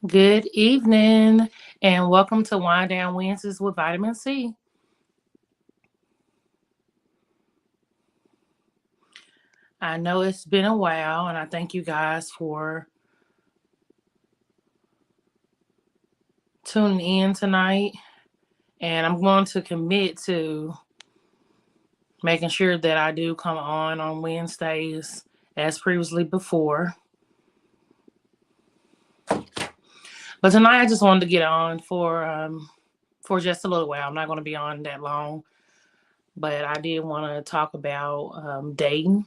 Good evening, and welcome to Wind Down Wednesdays with Vitamin C. I know it's been a while, and I thank you guys for tuning in tonight. And I'm going to commit to making sure that I do come on Wednesdays as previously before. But tonight, I just wanted to get on for just a little while. I'm not going to be on that long, but I did want to talk about dating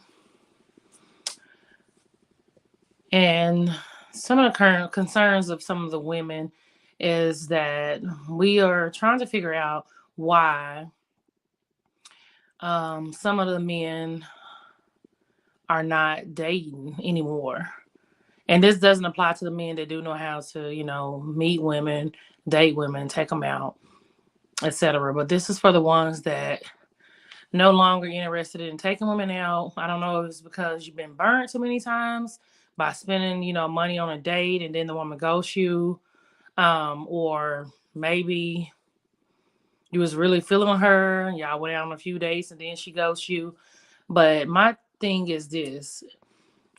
and some of the current concerns of some of the women is that we are trying to figure out why some of the men are not dating anymore. And this doesn't apply to the men that do know how to, meet women, date women, take them out, etc. But this is for the ones that no longer interested in taking women out. I don't know if it's because you've been burnt too many times by spending, money on a date and then the woman ghosts you, or maybe you was really feeling her. Y'all went out on a few dates and then she ghosts you. But my thing is this: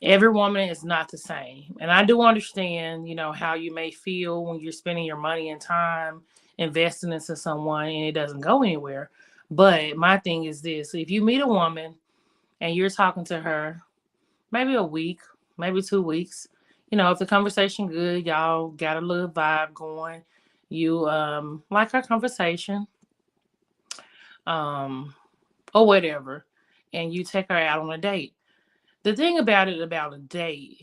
every woman is not the same, and I do understand, how you may feel when you're spending your money and time investing into someone and it doesn't go anywhere. But my thing is this: if you meet a woman and you're talking to her maybe a week, maybe 2 weeks. If the conversation good, y'all got a little vibe going. You like her conversation, um, or whatever, and you take her out on a date. The thing about a date,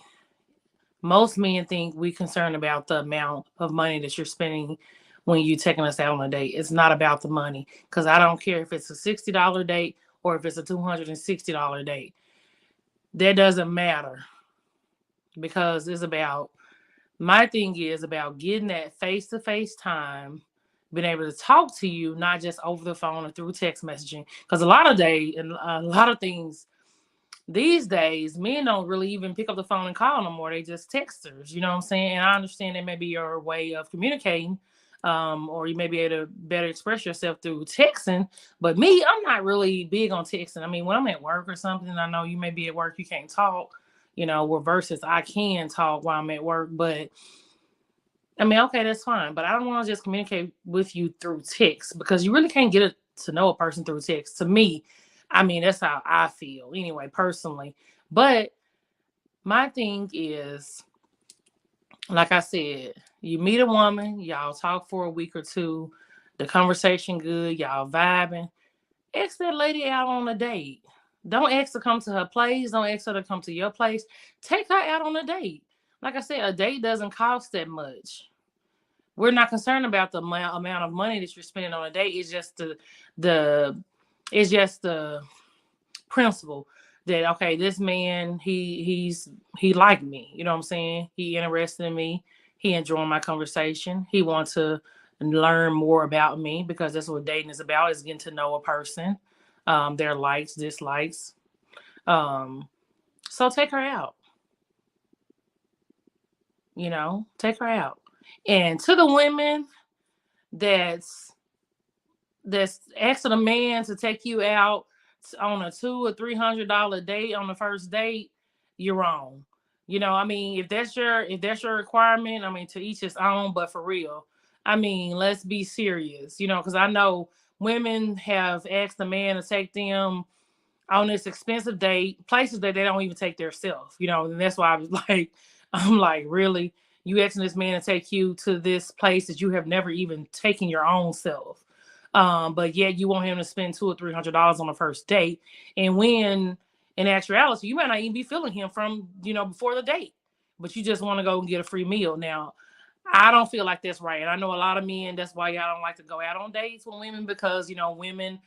most men think we concerned about the amount of money that you're spending when you taking us out on a date. It's not about the money because I don't care if it's a $60 date or if it's a $260 date. That doesn't matter because it's about my thing is about getting that face to face time, being able to talk to you, not just over the phone or through text messaging. Because a lot of things these days, men don't really even pick up the phone and call no more. They just texters. You know what I'm saying? And I understand that may be your way of communicating, or you may be able to better express yourself through texting. But me, I'm not really big on texting. I mean, when I'm at work or something, I know you may be at work, you can't talk. Where versus I can talk while I'm at work, but I mean, okay, that's fine, but I don't want to just communicate with you through text because you really can't to know a person through text. To me, I mean, that's how I feel anyway, personally. But my thing is, like I said, you meet a woman, y'all talk for a week or two, the conversation good, y'all vibing. Ask that lady out on a date. Don't ask her to come to her place. Don't ask her to come to your place. Take her out on a date. Like I said, a date doesn't cost that much. We're not concerned about the amount of money that you're spending on a date. It's just the it's just the principle that okay, this man he liked me. You know what I'm saying? He interested in me. He enjoyed my conversation. He wants to learn more about me because that's what dating is about: is getting to know a person, their likes, dislikes. Um, so take her out. Take her out. And to the women that's asking a man to take you out on a $200 or $300 date on the first date, you're wrong. I mean, if that's your requirement, I mean, to each his own. But for real, I mean, let's be serious. Because I know women have asked a man to take them on this expensive date, places that they don't even take themselves. And that's why I was like, I'm like, really, you asking this man to take you to this place that you have never even taken your own self, but yet you want him to spend $200 or $300 on the first date, and when in actuality you might not even be feeling him from before the date, but you just want to go and get a free meal. Now, I don't feel like that's right, and I know a lot of men. That's why y'all don't like to go out on dates with women because women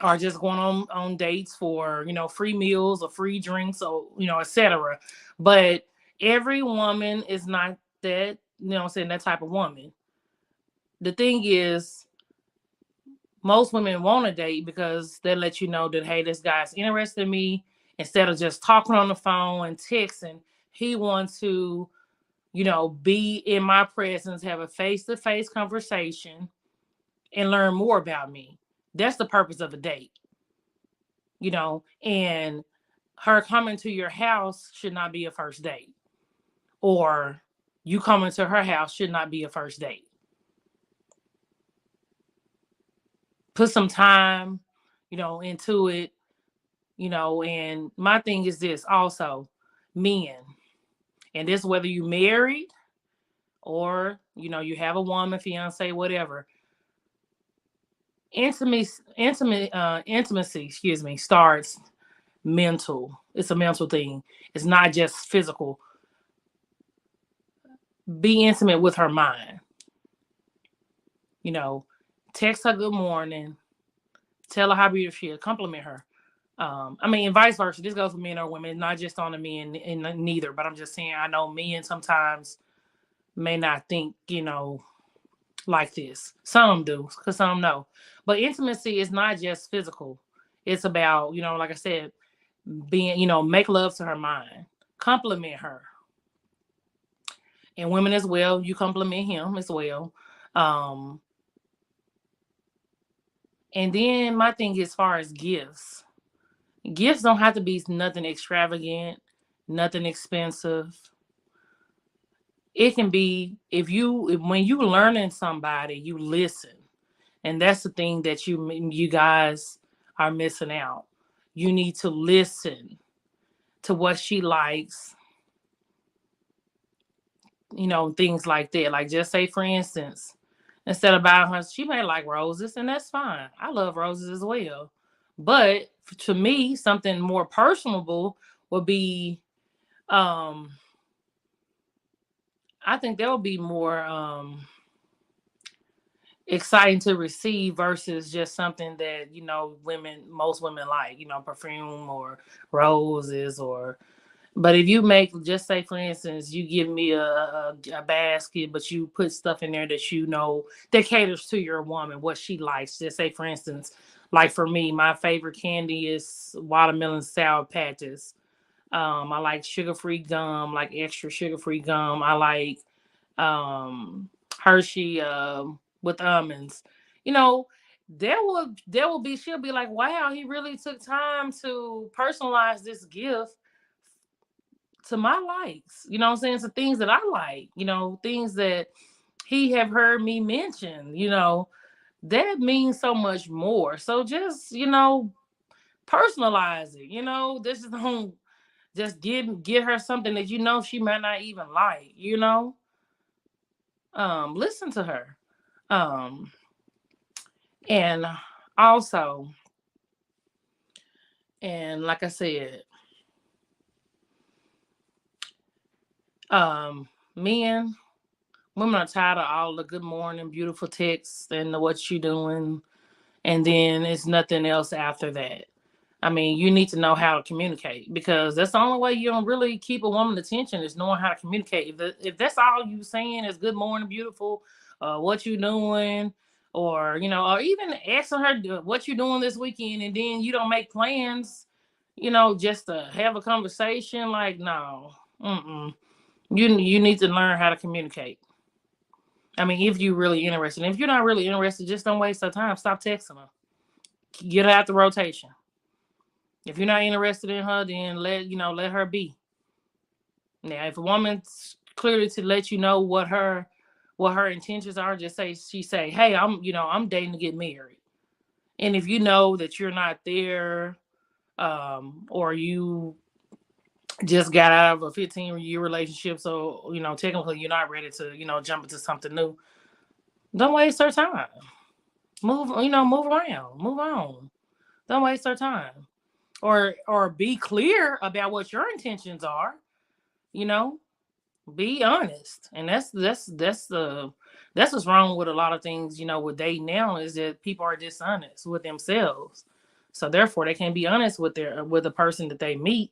are just going on dates for free meals or free drinks or etc. But every woman is not that what I'm saying, that type of woman. The thing is, most women want a date because they let you know that hey, this guy's interested in me. Instead of just talking on the phone and texting, he wants to be in my presence, have a face-to-face conversation, and learn more about me. That's the purpose of a date, and her coming to your house should not be a first date, or you coming to her house should not be a first date. Put some time, into it, and my thing is this also, men, and this whether you married or you have a woman, fiance, whatever. Intimacy, excuse me, starts mental. It's a mental thing. It's not just physical. Be intimate with her mind. Text her good morning, tell her how beautiful she is, compliment her. And vice versa. This goes for men or women, not just on the men, and neither. But I'm just saying, I know men sometimes may not think, like this. Some do, because some know. But intimacy is not just physical. It's about, like I said, being, make love to her mind, compliment her, and women as well. You compliment him as well. And then my thing as far as gifts don't have to be nothing extravagant, nothing expensive. It can be when you learning somebody, you listen. And that's the thing that you guys are missing out. You need to listen to what she likes, things like that. Like, just say, for instance, instead of buying her, she may like roses, and that's fine. I love roses as well. But to me, something more personable would be, I think that would be more exciting to receive versus just something that most women like, perfume or roses. But if you make, just say for instance, you give me a basket, but you put stuff in there that caters to your woman, what she likes. Just say for instance, like for me, my favorite candy is watermelon sour patches. I like sugar-free gum, like extra sugar-free gum. I like Hershey with almonds. You know, there will be, she'll be like, wow, he really took time to personalize this gift to my likes. You know what I'm saying? So things that I like, things that he have heard me mention, that means so much more. So just, personalize it. This is don't just get her something that she might not even like, listen to her. Um and also, and like I said, men, women are tired of all the good morning, beautiful texts and the what you doing, and then it's nothing else after that. You need to know how to communicate, because that's the only way you don't really keep a woman's attention, is knowing how to communicate. If that's all you saying is good morning, beautiful, what you doing, or or even asking her what you doing this weekend, and then you don't make plans, just to have a conversation, like, no, you need to learn how to communicate. If you're really interested. If you're not really interested, just don't waste her time. Stop texting her. Get her out the rotation. If you're not interested in her, then let her be. Now, if a woman's clearly to let you know what her intentions are, just say, hey, I'm dating to get married. And if you know that you're not there, or you just got out of a 15-year relationship, so technically you're not ready to jump into something new, don't waste her time. Move around, move on. Don't waste her time. Or be clear about what your intentions are. Be honest. And that's what's wrong with a lot of things, with dating now, is that people are dishonest with themselves. So therefore they can't be honest with the person that they meet.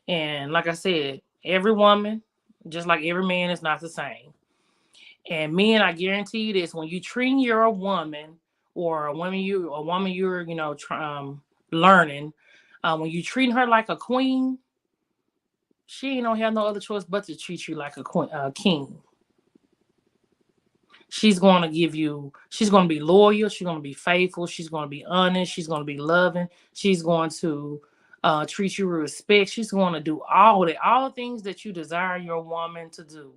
And like I said, every woman, just like every man, is not the same. And men, I guarantee you this: when you treat your woman, or a woman you're learning, when you treat her like a queen, she ain't gonna have no other choice but to treat you like a king. She's going to give you, she's going to be loyal, she's going to be faithful, she's going to be honest, she's going to be loving, she's going to treat you with respect, she's going to do all that, all the things that you desire your woman to do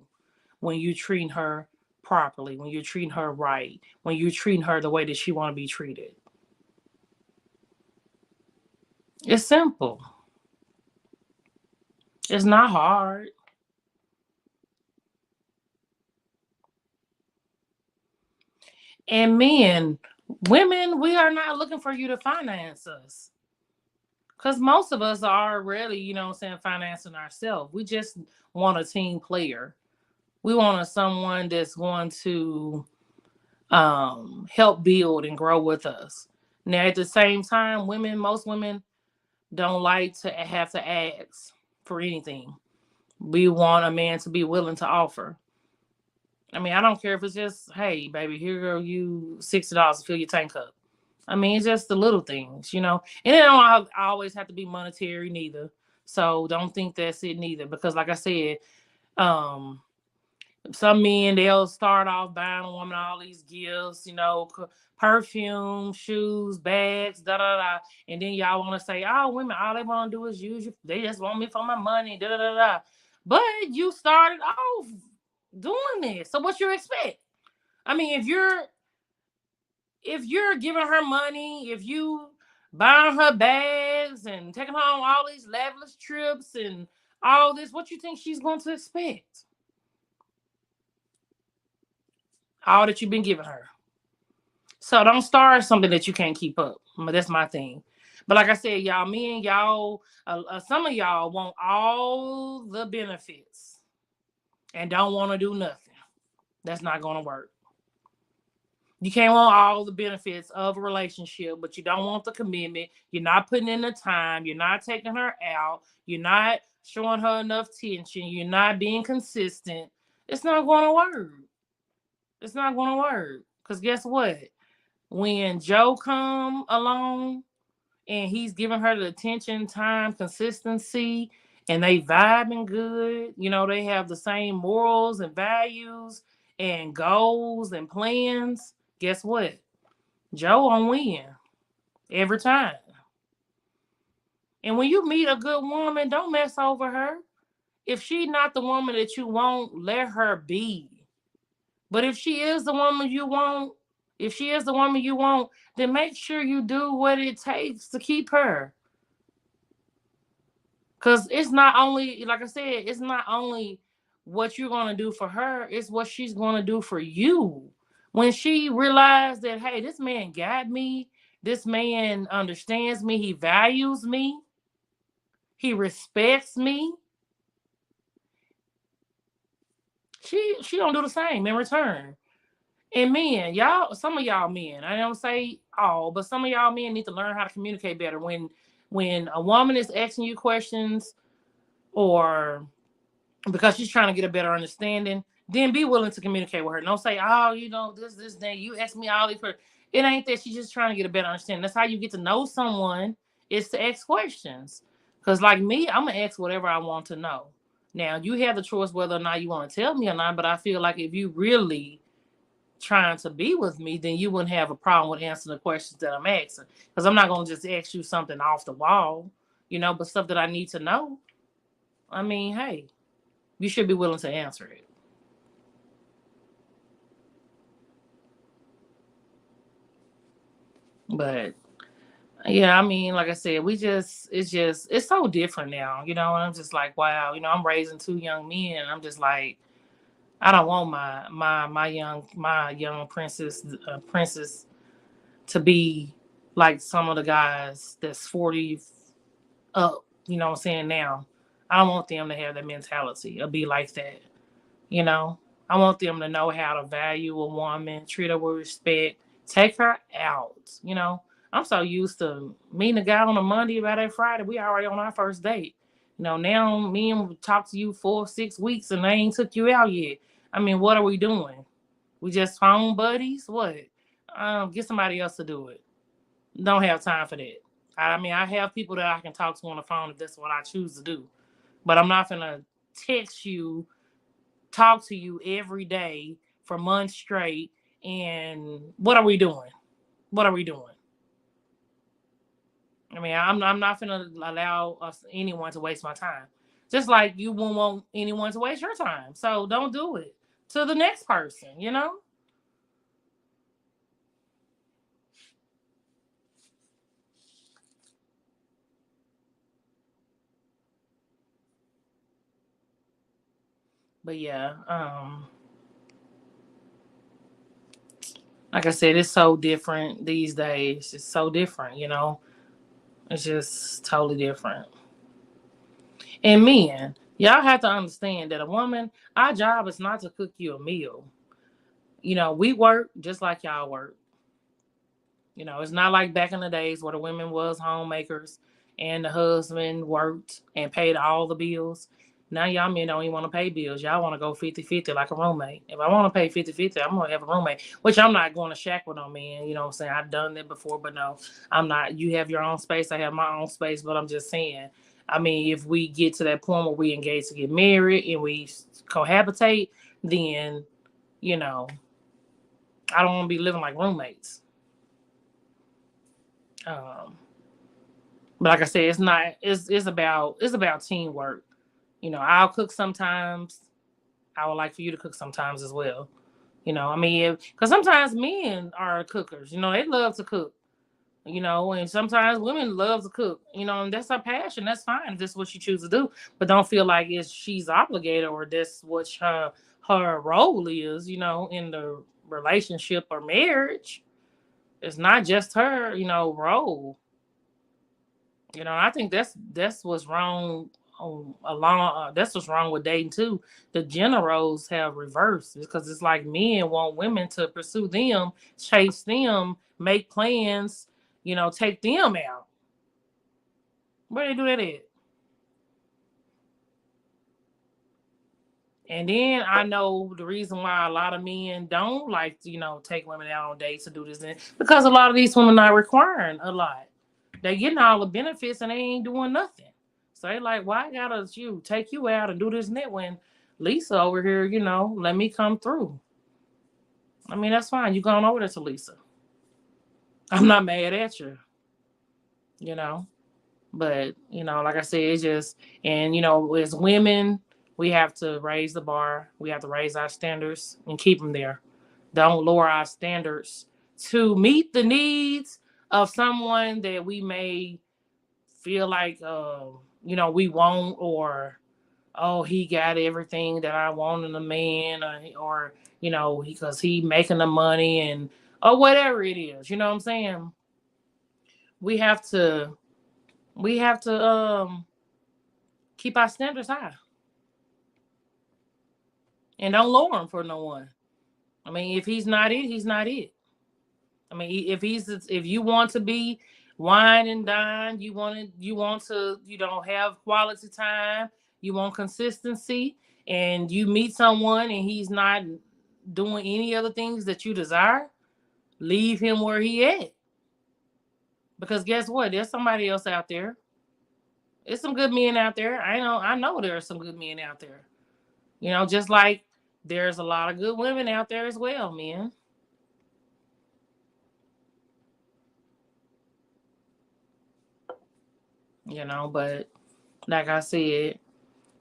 when you treat her properly, when you're treating her right, when you're treating her the way that she want to be treated. It's simple. It's not hard. And men, women, we are not looking for you to finance us. Because most of us are already, financing ourselves. We just want a team player. We want someone that's going to help build and grow with us. Now, at the same time, most women don't like to have to ask for anything. We want a man to be willing to offer. I mean, I don't care if it's just, hey, baby, here go you $60 to fill your tank up. I mean, it's just the little things, And it don't always have to be monetary neither. So don't think that's it neither. Because like I said, um, some men, they'll start off buying a woman all these gifts, perfume, shoes, bags, da da da. And then y'all want to say, oh, women, all they want to do is use you. They just want me for my money, da da da da. But you started off doing this. So what you expect? I mean, if you're giving her money, if you buying her bags and taking her on all these lavish trips and all this, what you think she's going to expect? All that you've been giving her. So don't start something that you can't keep up. But that's my thing. But like I said, y'all, me and y'all, some of y'all want all the benefits and don't want to do nothing. That's not going to work. You can't want all the benefits of a relationship, but you don't want the commitment. You're not putting in the time. You're not taking her out. You're not showing her enough attention. You're not being consistent. It's not going to work. It's not going to work. Because guess what? When Joe come along and he's giving her the attention, time, consistency, and they vibing good, they have the same morals and values and goals and plans. Guess what? Joe on win every time. And when you meet a good woman, don't mess over her. If she's not the woman that you want, let her be. But if she is the woman you want, then make sure you do what it takes to keep her. Because it's not only, like I said, it's not only what you're going to do for her, it's what she's going to do for you. When she realized that, hey, this man got me, this man understands me, he values me, he respects me, she don't do the same in return. And men, y'all, some of y'all men, I don't say all, but some of y'all men need to learn how to communicate better. When a woman is asking you questions or because she's trying to get a better understanding, then be willing to communicate with her. Don't say, oh, this, then you ask me all these questions. It ain't that. She's just trying to get a better understanding. That's how you get to know someone, is to ask questions. Because like me, I'm going to ask whatever I want to know. Now, you have the choice whether or not you want to tell me or not, but I feel like if you really trying to be with me, then you wouldn't have a problem with answering the questions that I'm asking. Because I'm not going to just ask you something off the wall, but stuff that I need to know. I mean, hey, you should be willing to answer it. But yeah, I mean, like I said, it's so different now, and I'm just like, wow, I'm raising two young men, and I'm just like, I don't want my young princess to be like some of the guys that's 40 up, what I'm saying now. I don't want them to have that mentality or be like that. You know, I want them to know how to value a woman, treat her with respect, take her out. I'm so used to meeting a guy on a Monday, about that Friday, we already on our first date. Now me and talk to you 4 6 weeks and they ain't took you out yet. I mean, what are we doing? We just phone buddies? What? Get somebody else to do it. Don't have time for that. I mean, I have people that I can talk to on the phone if that's what I choose to do. But I'm not gonna text you, talk to you every day for months straight. And what are we doing? What are we doing? I mean, I'm not gonna allow anyone to waste my time. Just like you won't want anyone to waste your time. So don't do it to the next person, you know? But yeah, like I said, it's so different these days. It's so different, you know. It's just totally different. And men, y'all have to understand that a woman, our job is not to cook you a meal. You know, we work just like y'all work. You know, it's not like back in the days where the women was homemakers and the husband worked and paid all the bills. Now y'all men don't even want to pay bills. Y'all want to go 50-50 like a roommate. If I want to pay 50-50, I'm going to have a roommate, which I'm not going to shack with no man. You know what I'm saying? I've done that before, but no, I'm not. You have your own space. I have my own space, but I'm just saying, I mean, if we get to that point where we engage to get married and we cohabitate, then, you know, I don't want to be living like roommates. Um, But like I said, it's not. It's about teamwork. You know, I'll cook sometimes. I would like for you to cook sometimes as well. You know, I mean, because sometimes men are cookers. You know, they love to cook. You know, and sometimes women love to cook. You know, and that's her passion. That's fine. If that's what she chooses to do. But don't feel like it's she's obligated or that's what her role is. You know, in the relationship or marriage, it's not just her. You know, role. You know, I think that's what's wrong that's what's wrong with dating too. The gender roles have reversed because it's like men want women to pursue them, chase them, make plans, you know, take them out. Where they do that at? And then I know the reason why a lot of men don't like to, you know, take women out on dates to do this and because a lot of these women are requiring a lot. They getting all the benefits and they ain't doing nothing. So they like, why gotta you take you out and do this and that when Lisa over here, you know, let me come through. I mean, that's fine. You going over there to Lisa. I'm not mad at you, you know. But, you know, like I said, it's just and you know, as women, we have to raise the bar. We have to raise our standards and keep them there. Don't lower our standards to meet the needs of someone that we may feel like you know we want or oh he got everything that I want in a man or you know because he making the money and or whatever it is, you know what I'm saying. We have to we have to keep our standards high and don't lower them for no one. I mean, if he's not it, he's not it. I mean, if you want to be wine and dine, you want to you know have quality time, you want consistency, and you meet someone and he's not doing any other things that you desire, leave him where he at. Because guess what? There's somebody else out there. There's some good men out there. I know there are some good men out there. You know, just like there's a lot of good women out there as well, men. You know, but like I said,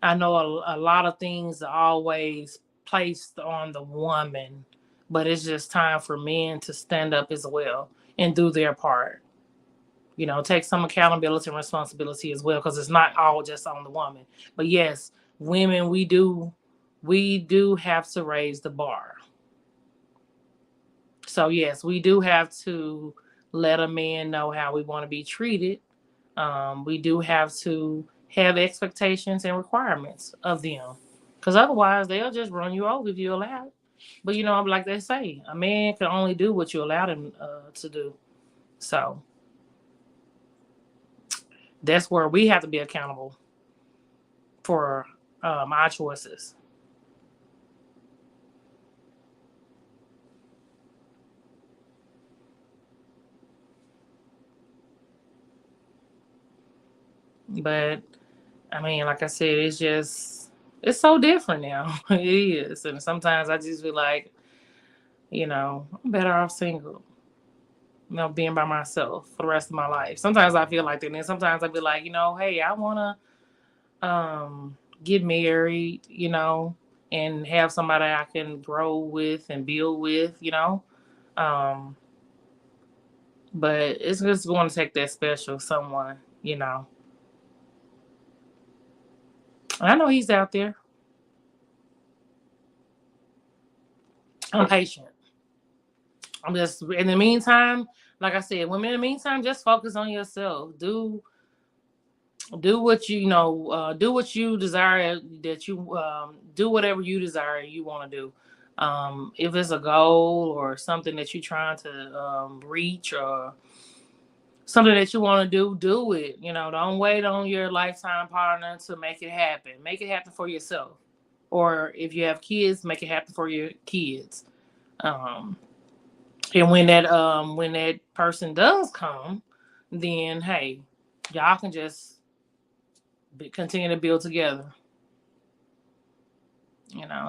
I know a lot of things are always placed on the woman, but it's just time for men to stand up as well and do their part. You know, take some accountability and responsibility as well, because it's not all just on the woman. But yes, women, we do have to raise the bar. So yes, we do have to let a man know how we want to be treated. We do have to have expectations and requirements of them, because otherwise they'll just run you over if you allow it. But you know, like they say, a man can only do what you allow him to do. So that's where we have to be accountable for our choices. But I mean, like I said, it's so different now. It is. And sometimes I just be like, I'm better off single, being by myself for the rest of my life. Sometimes I feel like that. And sometimes I be like, hey, I wanna get married, and have somebody I can grow with and build with. Um, but it's just going to take that special someone. I know he's out there. I'm patient. I'm just in the meantime, like I said, women in the meantime, just focus on yourself. Do what do what you desire, that you do whatever you desire you want to do. If it's a goal or something that you're trying to reach, or something that you want to do it. Don't wait on your lifetime partner to make it happen. Make it happen for yourself. Or if you have kids, make it happen for your kids. Um, and when that person does come, then hey, y'all can just continue to build together.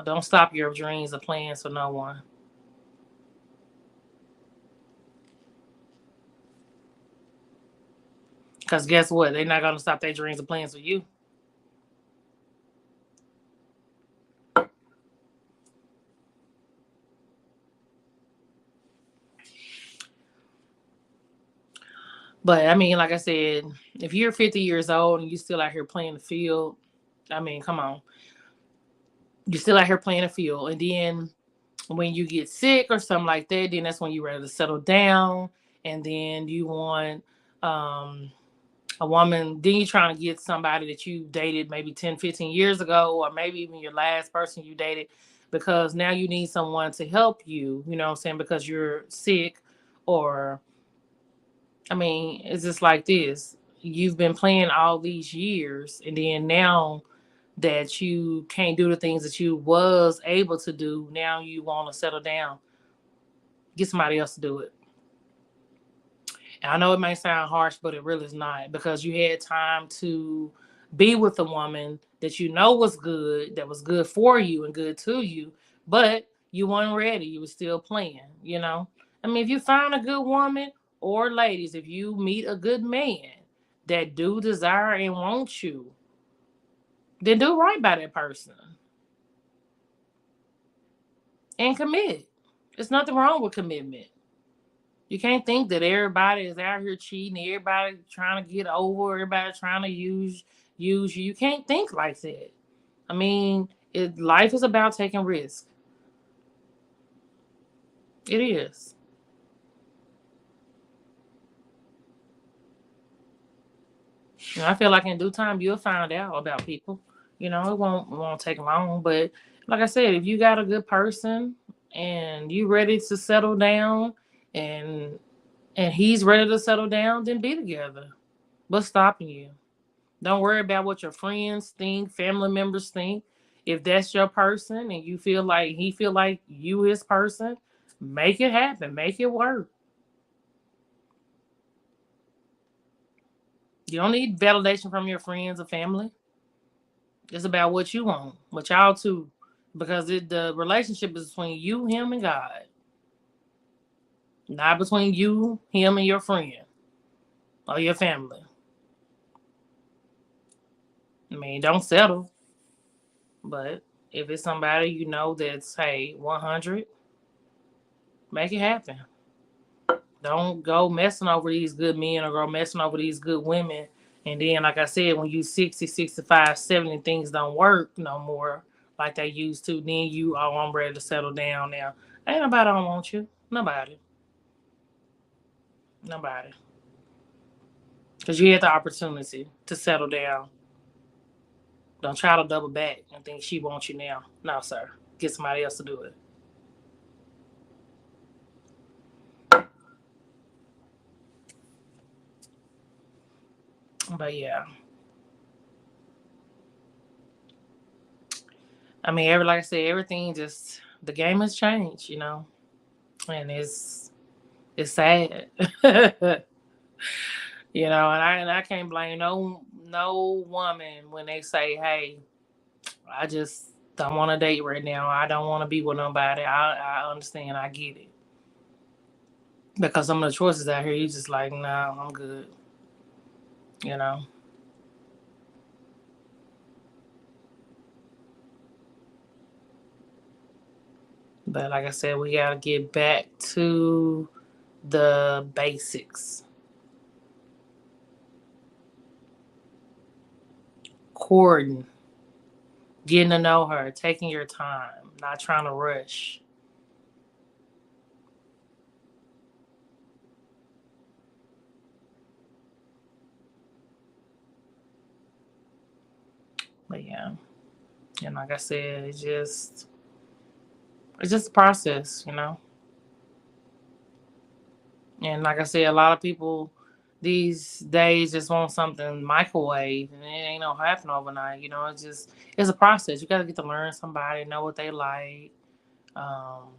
Don't stop your dreams or plans for no one. Because guess what? They're not gonna stop their dreams and plans for you. But I mean, like I said, if you're 50 years old and you still out here playing the field, I mean, come on. You're still out here playing the field. And then when you get sick or something like that, then that's when you're ready to settle down. And then you want um, a woman, then you're trying to get somebody that you dated maybe 10, 15 years ago, or maybe even your last person you dated, because now you need someone to help you know what I'm saying, because you're sick. Or, I mean, it's just like this. You've been playing all these years, and then now that you can't do the things that you was able to do, now you want to settle down, get somebody else to do it. And I know it may sound harsh, but it really is not, because you had time to be with a woman that you know was good, that was good for you and good to you, but you weren't ready. You were still playing. I mean, if you find a good woman, or ladies, if you meet a good man that do desire and want you, then do right by that person and commit. There's nothing wrong with commitment. You can't think that everybody is out here cheating, everybody trying to get over, everybody trying to use you. You can't think like that. I mean, life is about taking risks. It is. And I feel like in due time you'll find out about people. It won't take long. But like I said, if you got a good person and you ready to settle down, and he's ready to settle down, then be together. What's stopping you? Don't worry about what your friends think, family members think. If that's your person and you feel like he feel like you his person, make it happen. Make it work. You don't need validation from your friends or family. It's about what you want, what y'all two, because the relationship is between you, him, and God, not between you, him, and your friend or your family. I mean, don't settle, but if it's somebody that's, hey, 100, make it happen. Don't go messing over these good men or go messing over these good women. And then, like I said, when you 60, 65, 70, things don't work no more like they used to, then I'm ready to settle down now. Ain't nobody don't want you. Nobody. Nobody. Because you had the opportunity to settle down. Don't try to double back and think she wants you now. No, sir. Get somebody else to do it. But yeah. I mean, like I said, everything just, the game has changed. And it's sad. And I can't blame no woman when they say, "Hey, I just don't want to date right now. I don't want to be with nobody." I understand. I get it because some of the choices out here, you just like, "No, I'm good." You know. But like I said, we gotta get back to the basics. Courting, getting to know her, taking your time, not trying to rush. But yeah, and like I said, it's just a process, you know. And like I said, a lot of people these days just want something microwave, and it ain't no happen overnight. You know, it's a process. You got to get to learn somebody, know what they like. Um,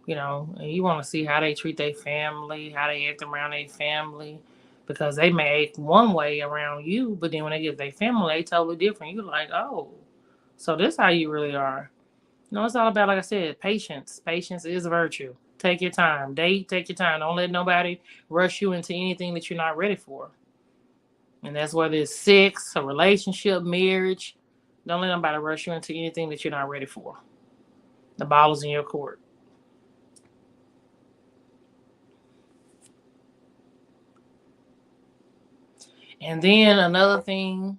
you know, and you want to see how they treat their family, how they act around their family, because they may act one way around you, but then when they get their family, they totally different. You're like, oh, so this how you really are. No, it's all about, like I said, patience. Patience is a virtue. Take your time. Date, take your time. Don't let nobody rush you into anything that you're not ready for. And that's whether it's sex, a relationship, marriage. Don't let nobody rush you into anything that you're not ready for. The ball is in your court. And then another thing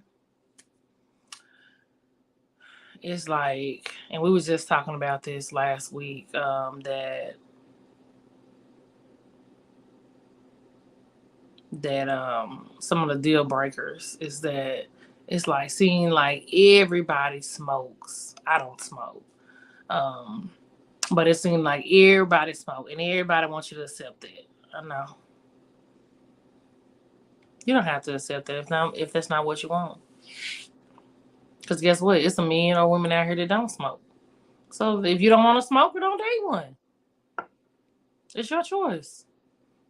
is like, and we was just talking about this last week, that some of the deal breakers is that it's like seeing like everybody smokes. I don't smoke. Um, but it seemed like everybody smoke and everybody wants you to accept it. I know. You don't have to accept it if that's not what you want. Because guess what? It's some men or women out here that don't smoke. So if you don't want to smoke, don't date one. It's your choice.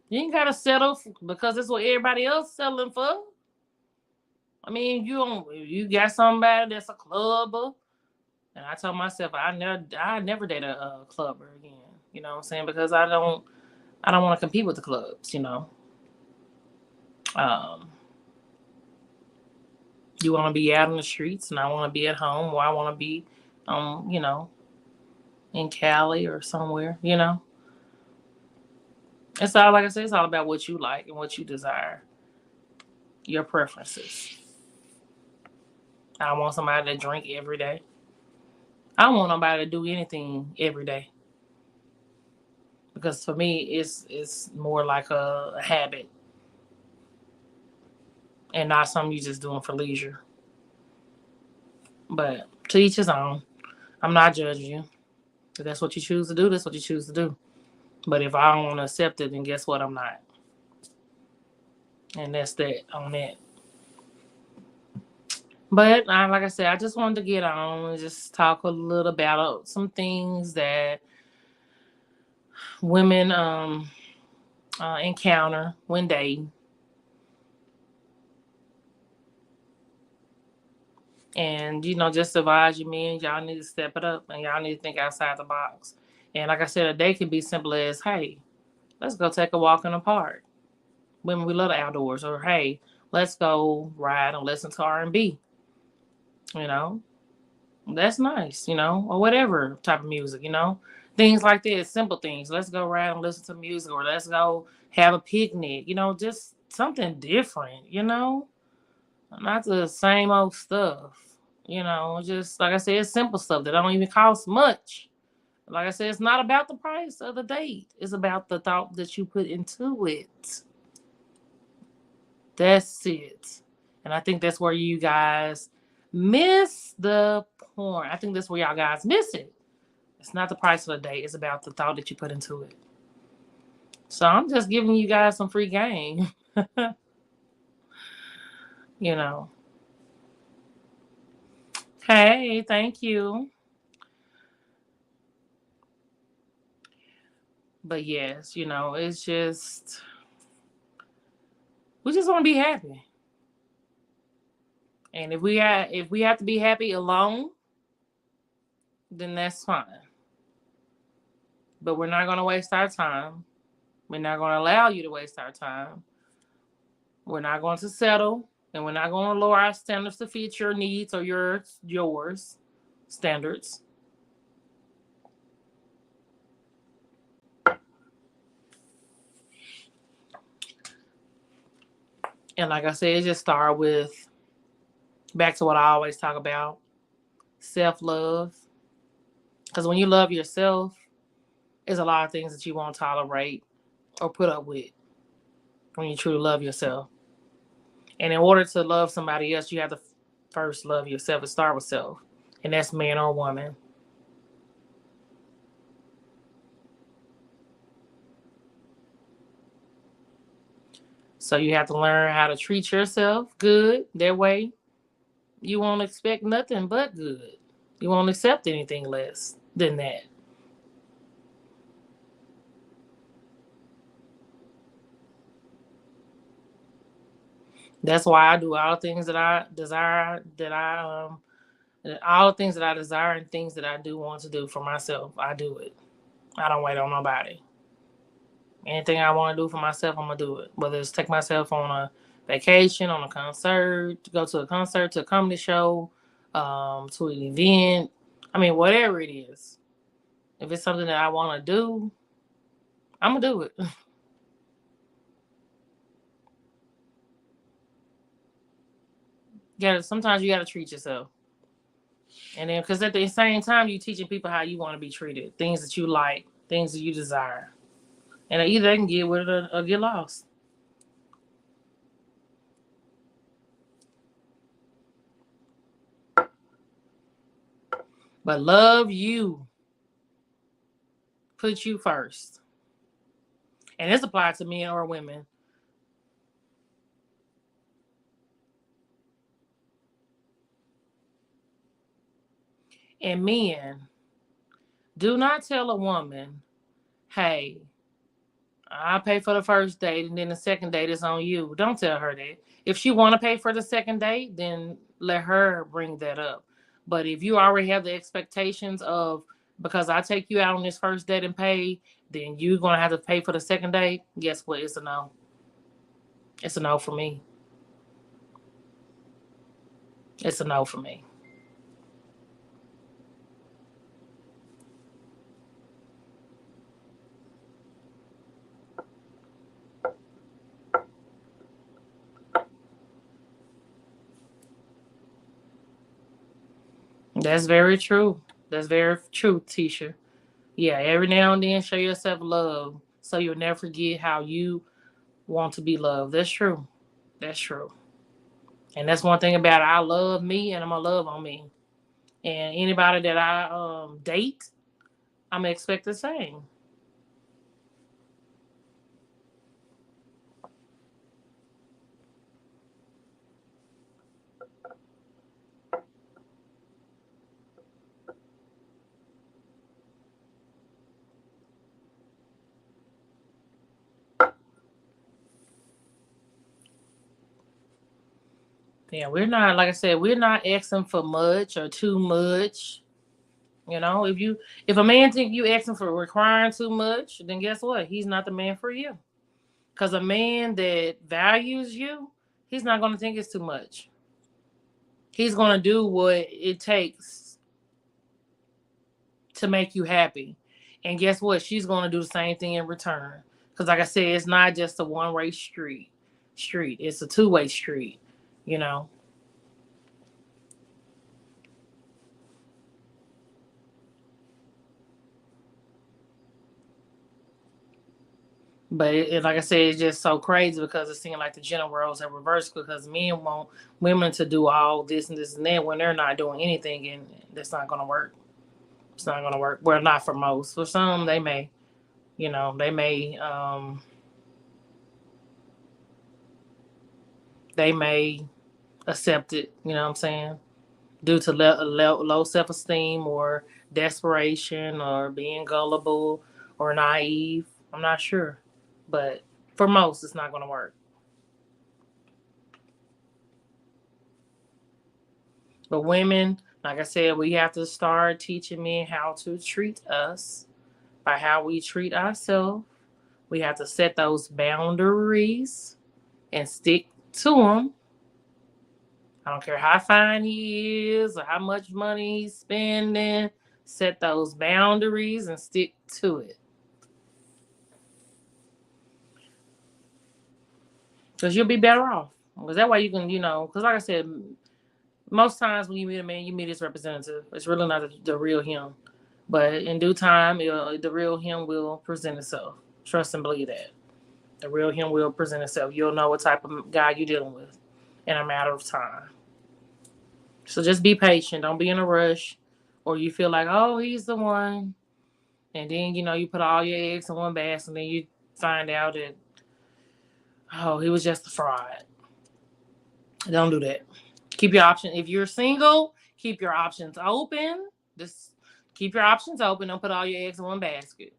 You ain't gotta settle because it's what everybody else settling for. I mean, you got somebody that's a clubber, and I told myself I never date a clubber again. You know what I'm saying? Because I don't want to compete with the clubs. You know, um, you want to be out in the streets, and I want to be at home, or I want to be, you know, in Cali or somewhere. You know, it's all like I said. It's all about what you like and what you desire, your preferences. I don't want somebody to drink every day. I don't want nobody to do anything every day because for me, it's more like a habit and not something you just doing for leisure. But to each his own. I'm not judging you. If that's what you choose to do, that's what you choose to do. But if I don't want to accept it, then guess what? I'm not. And that's that on that. But like I said, I just wanted to get on and just talk a little about some things that women encounter when dating. And just advise you men, y'all need to step it up and y'all need to think outside the box. And like I said, a day can be simple as, hey, let's go take a walk in the park. Women, we love the outdoors. Or hey, let's go ride and listen to R&B. You know, that's nice. Or whatever type of music. Things like that, simple things. Let's go ride and listen to music, or let's go have a picnic. Just something different. Not the same old stuff. Just like I said, it's simple stuff that don't even cost much. Like I said, it's not about the price of the date. It's about the thought that you put into it. That's it. And I think that's where you guys miss the point. I think that's where y'all guys miss it. It's not the price of the date. It's about the thought that you put into it. So I'm just giving you guys some free game. you know. Hey, thank you. But yes, it's just we just want to be happy. And if we have to be happy alone, then that's fine. But we're not going to waste our time. We're not going to allow you to waste our time. We're not going to settle, and we're not going to lower our standards to fit your needs or yours standards. And like I said, it just start with back to what I always talk about, self-love. Because when you love yourself, there's a lot of things that you won't tolerate or put up with when you truly love yourself. And in order to love somebody else, you have to first love yourself and start with self. And that's man or woman. So you have to learn how to treat yourself good. That way, you won't expect nothing but good. You won't accept anything less than that. That's why I do all the things that I desire, all the things that I desire and things that I do want to do for myself. I do it. I don't wait on nobody. Anything I want to do for myself, I'm gonna do it. Whether it's take myself on a vacation, on a concert, to go to a concert, to a comedy show, to an event. I mean, whatever it is. If it's something that I want to do, I'm gonna do it. Sometimes you gotta treat yourself, and then because at the same time, you teaching people how you want to be treated, things that you like, things that you desire, and either they can get with it or get lost. But love you, put you first, and this applies to men or women. And men, do not tell a woman, "Hey, I'll pay for the first date, and then the second date is on you." Don't tell her that. If she want to pay for the second date, then let her bring that up. But if you already have the expectations of, because I take you out on this first date and pay, then you're gonna have to pay for the second date. Guess what? It's a no. It's a no for me. It's a no for me. That's very true. That's very true, Tisha. Yeah, every now and then show yourself love so you'll never forget how you want to be loved. That's true. That's true. And that's one thing about it. I love me and I'm gonna love on me. And anybody that I date, I'm gonna expect the same. Yeah, we're not, like I said, we're not asking for much or too much. You know, if a man think you asking for requiring too much, then guess what? He's not the man for you. Because a man that values you, he's not gonna think it's too much. He's gonna do what it takes to make you happy. And guess what? She's gonna do the same thing in return. Because like I said, it's not just a one-way street. It's a two-way street, you know. But like I said, it's just so crazy because it seems like the gender roles are reversed because men want women to do all this and this and that when they're not doing anything, and that's not gonna work. It's not gonna work. Well, not for most. For some, they may, they may accept it. You know what I'm saying? Due to low self esteem or desperation or being gullible or naive. I'm not sure, but for most, it's not gonna work. But women, like I said, we have to start teaching men how to treat us by how we treat ourselves. We have to set those boundaries and stick to them. I don't care how fine he is or how much money he's spending. Set those boundaries and stick to it. Because you'll be better off. Because that way you can, because like I said, most times when you meet a man, you meet his representative. It's really not the real him. But in due time, the real him will present itself. Trust and believe that. The real him will present itself. You'll know what type of guy you're dealing with in a matter of time. So just be patient. Don't be in a rush. Or you feel like, oh, he's the one. And then, you put all your eggs in one basket and then you find out that, oh, he was just a fraud. Don't do that. Keep your options. If you're single, keep your options open. Just keep your options open. Don't put all your eggs in one basket.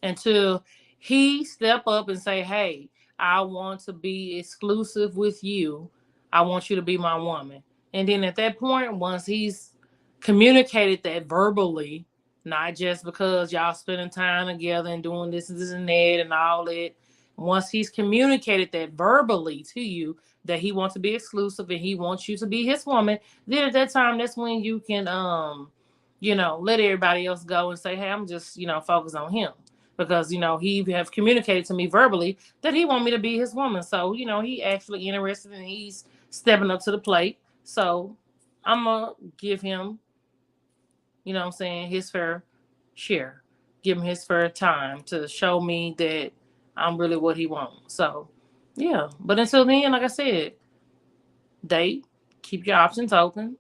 Until he step up and say, hey, I want to be exclusive with you. I want you to be my woman. And then at that point, once he's communicated that verbally, not just because y'all spending time together and doing this and that and all that, once he's communicated that verbally to you that he wants to be exclusive and he wants you to be his woman, then at that time, that's when you can, let everybody else go and say, hey, I'm just, focused on him. Because, he have communicated to me verbally that he want me to be his woman. So, he actually interested and he's stepping up to the plate. So I'm going to give him, what I'm saying, his fair share. Give him his fair time to show me that I'm really what he wants. So, yeah. But until then, like I said, date, keep your options open,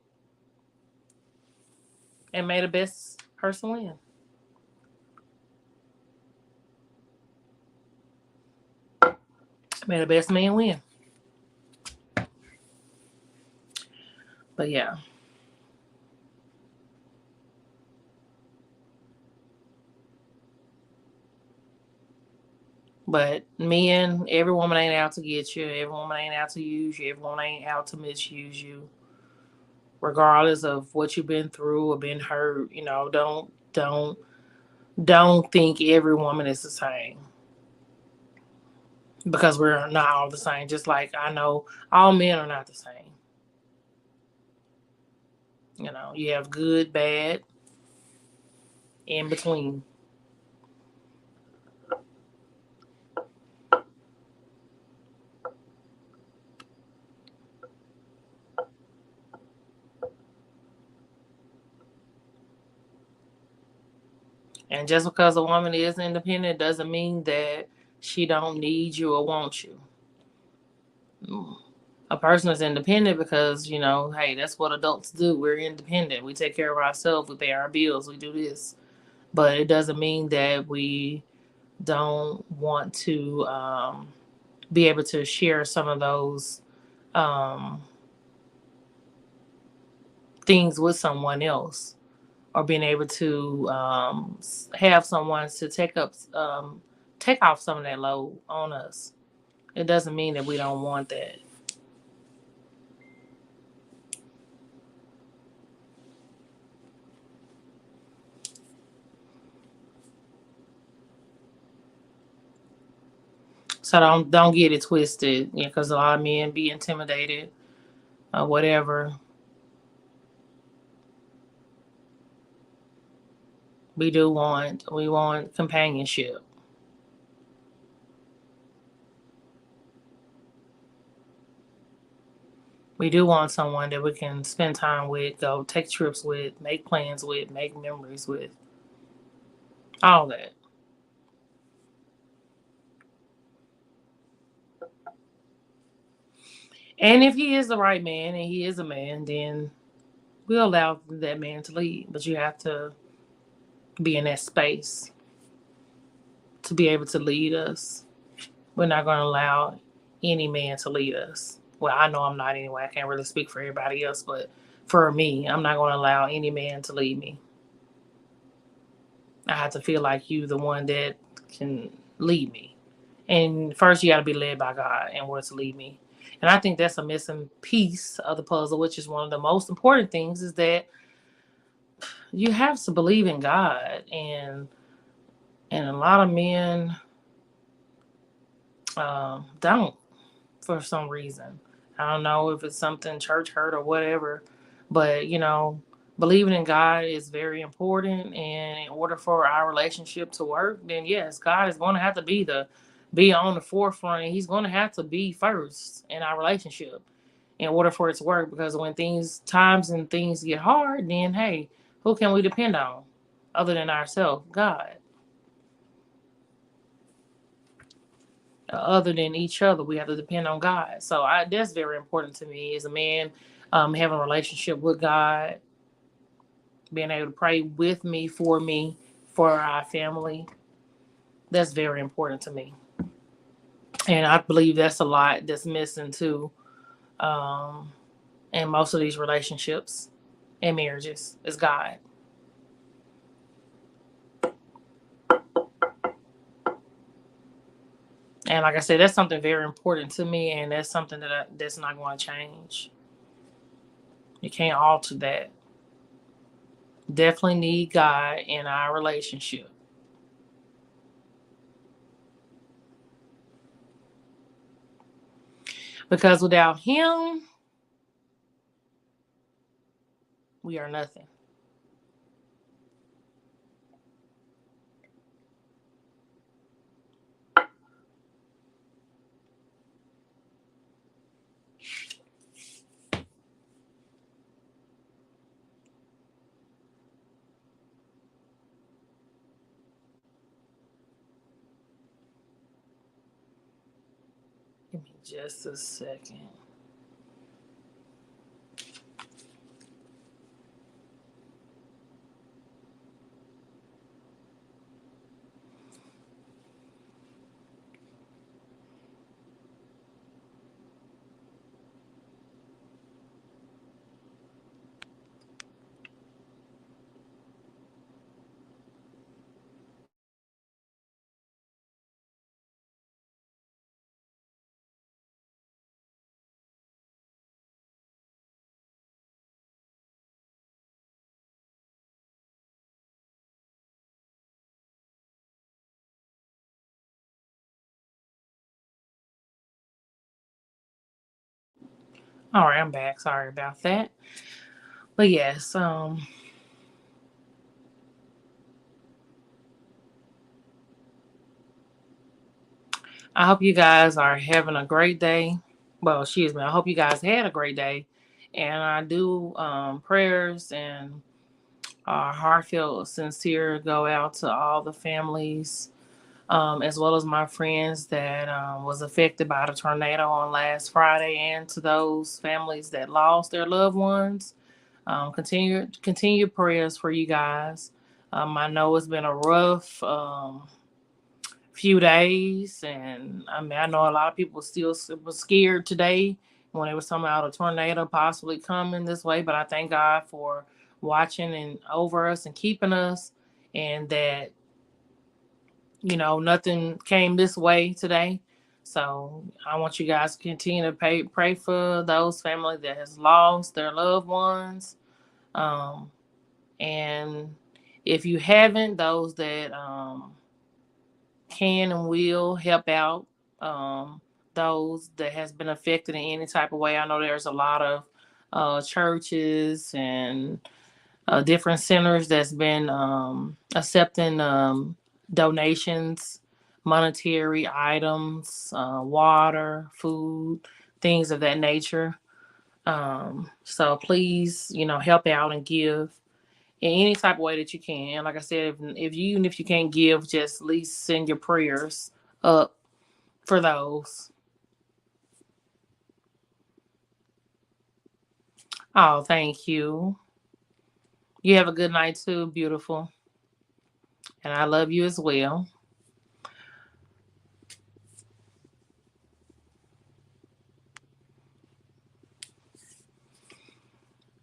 and may the best person win. May the best man win. But yeah. But men, every woman ain't out to get you. Every woman ain't out to use you. Every woman ain't out to misuse you. Regardless of what you've been through or been hurt, don't think every woman is the same. Because we're not all the same. Just like I know all men are not the same. You have good, bad, in between. And just because a woman is independent doesn't mean that she don't need you or want you. A person is independent because, hey, that's what adults do. We're independent. We take care of ourselves. We pay our bills. We do this. But it doesn't mean that we don't want to be able to share some of those um, things with someone else, or being able to have someone to take off some of that load on us. It doesn't mean that we don't want that. So don't get it twisted, because a lot of men be intimidated or whatever. We want companionship. We do want someone that we can spend time with, go take trips with, make plans with, make memories with, all that. And if he is the right man and he is a man, then we'll allow that man to lead. But you have to be in that space to be able to lead us. We're not going to allow any man to lead us. Well, I know I'm not anyway. I can't really speak for everybody else, but for me, I'm not going to allow any man to lead me. I have to feel like you, the one that can lead me. And first, you got to be led by God and where to lead me. And I think that's a missing piece of the puzzle, which is one of the most important things, is that you have to believe in God. And a lot of men don't, for some reason. I don't know if it's something church hurt or whatever, but believing in God is very important. And in order for our relationship to work, then yes, God is going to have to be on the forefront, and He's going to have to be first in our relationship in order for it to work. Because when times and things get hard, then hey, who can we depend on other than ourselves? God. Other than each other, we have to depend on God. So that's very important to me as a man, having a relationship with God, being able to pray with me, for our family. That's very important to me. And I believe that's a lot that's missing too, um, in most of these relationships and marriages, is God. And like I said, that's something very important to me, and that's something that's not going to change. You can't alter that. Definitely need God in our relationship, because without Him, we are nothing. Give me just a second. All right, I'm back. Sorry about that. But yes, I hope you guys are having a great day. Well, excuse me. I hope you guys had a great day. And I do, prayers and heartfelt, sincere go out to all the families, as well as my friends that was affected by the tornado on last Friday, and to those families that lost their loved ones. Continue prayers for you guys. I know it's been a rough few days, and I mean, I know a lot of people still was scared today when they was talking about a tornado possibly coming this way. But I thank God for watching and over us and keeping us, and that nothing came this way today. So I want you guys to continue to pray for those family that has lost their loved ones. Um, and if you haven't, those that can and will help out, um, those that has been affected in any type of way. I know there's a lot of churches and different centers that's been accepting donations, monetary items, water, food, things of that nature. So please, help out and give in any type of way that you can. And like I said, if you can't give, just at least send your prayers up for those. Oh, thank you. You have a good night too, beautiful. And I love you as well.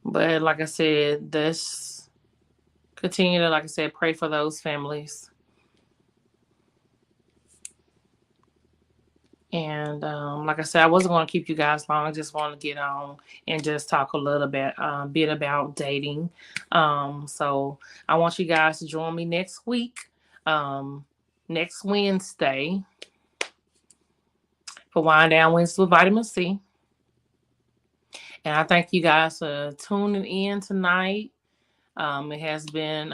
But like I said, this continue to, like I said, pray for those families. And like I said, I wasn't going to keep you guys long. I just want to get on and just talk a little bit about dating. So I want you guys to join me next week, um, next Wednesday, for Wind Down Wednesday with Vitamin C. And I thank you guys for tuning in tonight. It has been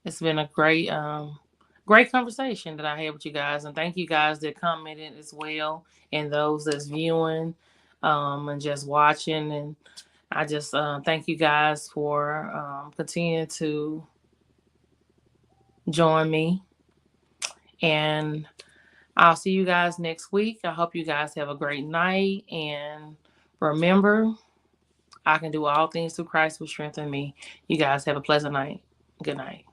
it's been a great conversation that I had with you guys, and thank you guys that commented as well, and those that's viewing, and just watching. And I just thank you guys for continuing to join me, and I'll see you guys next week. I hope you guys have a great night, and remember, I can do all things through Christ who strengthens me. You guys have a pleasant night. Good night.